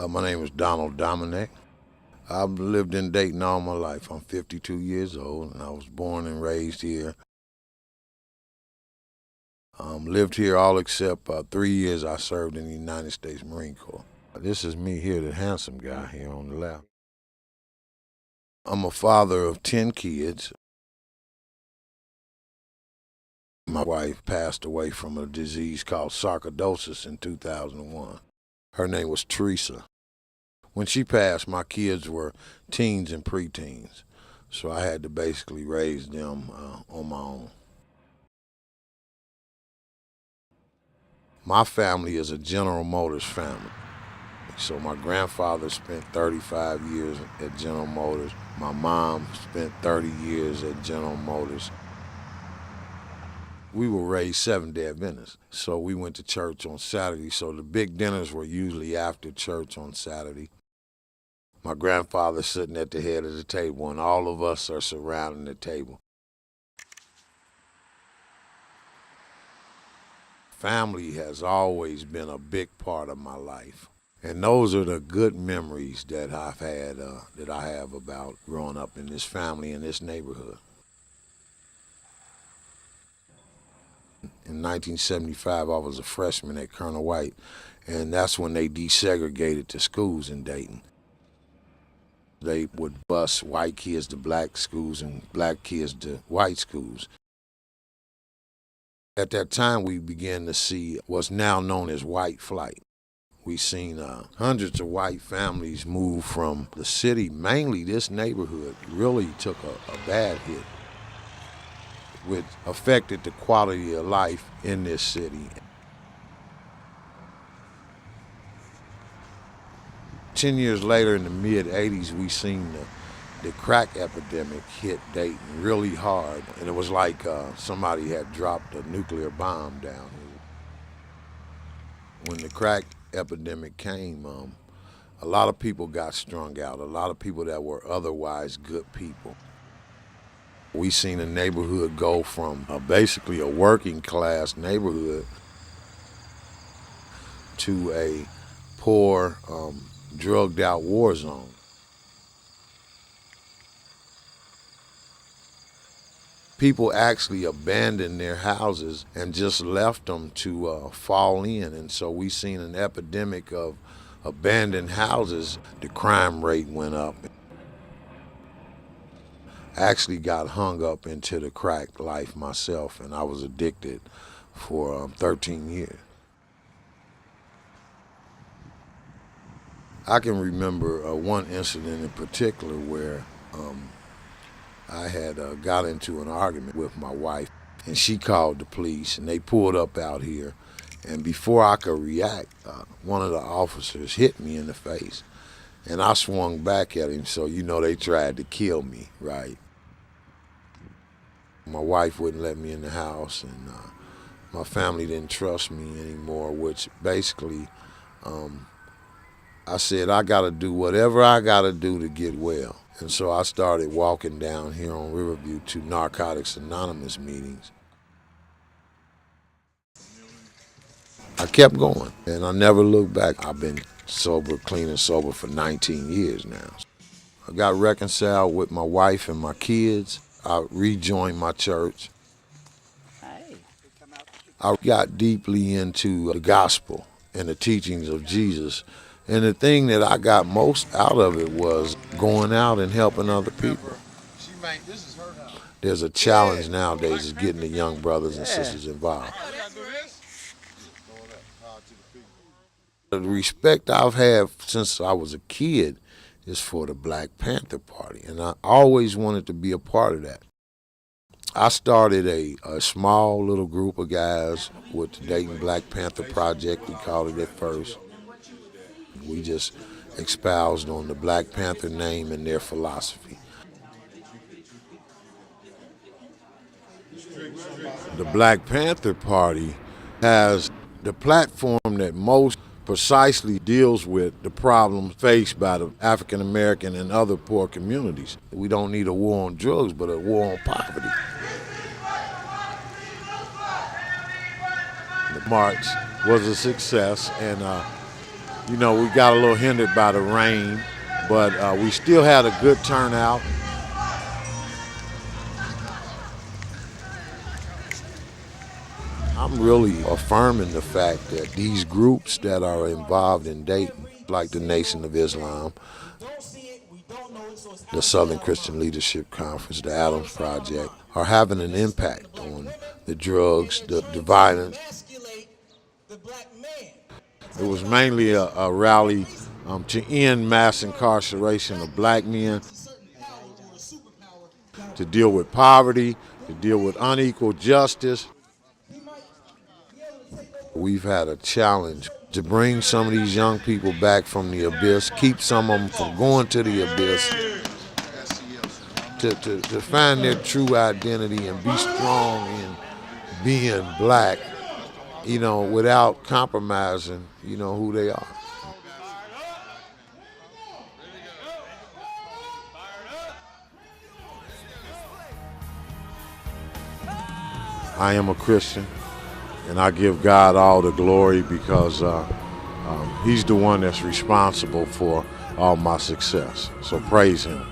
My name is Don Domineck. I've lived in Dayton all my life. I'm 52 years old, and I was born and raised here. Lived here all except 3 years I served in the United States Marine Corps. This is me here, the handsome guy here on the left. I'm a father of 10 kids. My wife passed away from a disease called sarcoidosis in 2001. Her name was Teresa. When she passed, my kids were teens and preteens, so I had to basically raise them on my own. My family is a General Motors family. So my grandfather spent 35 years at General Motors. My mom spent 30 years at General Motors. We were raised Seventh-day Adventists, so we went to church on Saturday. So the big dinners were usually after church on Saturday. My grandfather's sitting at the head of the table, and all of us are surrounding the table. Family has always been a big part of my life. And those are the good memories that I've had, that I have about growing up in this family in this neighborhood. In 1975, I was a freshman at Colonel White, and that's when they desegregated the schools in Dayton. They would bus white kids to black schools and black kids to white schools. At that time, we began to see what's now known as white flight. We've seen hundreds of white families move from the city. Mainly this neighborhood really took a bad hit, which affected the quality of life in this city. 10 years later, in the mid-'80s, we seen the crack epidemic hit Dayton really hard. And it was like somebody had dropped a nuclear bomb down here. When the crack epidemic came, a lot of people got strung out, a lot of people that were otherwise good people. We seen a neighborhood go from basically a working class neighborhood to a poor, drugged out war zone. People actually abandoned their houses and just left them to fall in. And so we seen an epidemic of abandoned houses. The crime rate went up. I actually got hung up into the crack life myself, and I was addicted for 13 years. I can remember one incident in particular where I had got into an argument with my wife, and she called the police, and they pulled up out here. And before I could react, one of the officers hit me in the face, and I swung back at him, so you know they tried to kill me, right? My wife wouldn't let me in the house, and my family didn't trust me anymore, which basically I said I gotta do whatever I gotta do to get well. And so I started walking down here on Riverview to Narcotics Anonymous meetings. I kept going, and I never looked back. I've been sober, clean and sober for 19 years now. I got reconciled with my wife and my kids. I rejoined my church. I got deeply into the gospel and the teachings of Jesus. And the thing that I got most out of it was going out and helping other people. There's a challenge nowadays is getting the young brothers and sisters involved. The respect I've had since I was a kid is for the Black Panther Party, and I always wanted to be a part of that. I started a small little group of guys with the Dayton Black Panther Project, we called it at first. We just espoused on the Black Panther name and their philosophy. The Black Panther Party has the platform that most precisely deals with the problems faced by the African American and other poor communities. We don't need a war on drugs, but a war on poverty. The march was a success, and You know, we got a little hindered by the rain, but we still had a good turnout. I'm really affirming the fact that these groups that are involved in Dayton, like the Nation of Islam, the Southern Christian Leadership Conference, the Adams Project, are having an impact on the drugs, the violence. It was mainly a rally to end mass incarceration of black men, to deal with poverty, to deal with unequal justice. We've had a challenge to bring some of these young people back from the abyss, keep some of them from going to the abyss, to find their true identity and be strong in being black, you know, without compromising, you know, who they are. I am a Christian, and I give God all the glory because He's the one that's responsible for all my success. So praise Him.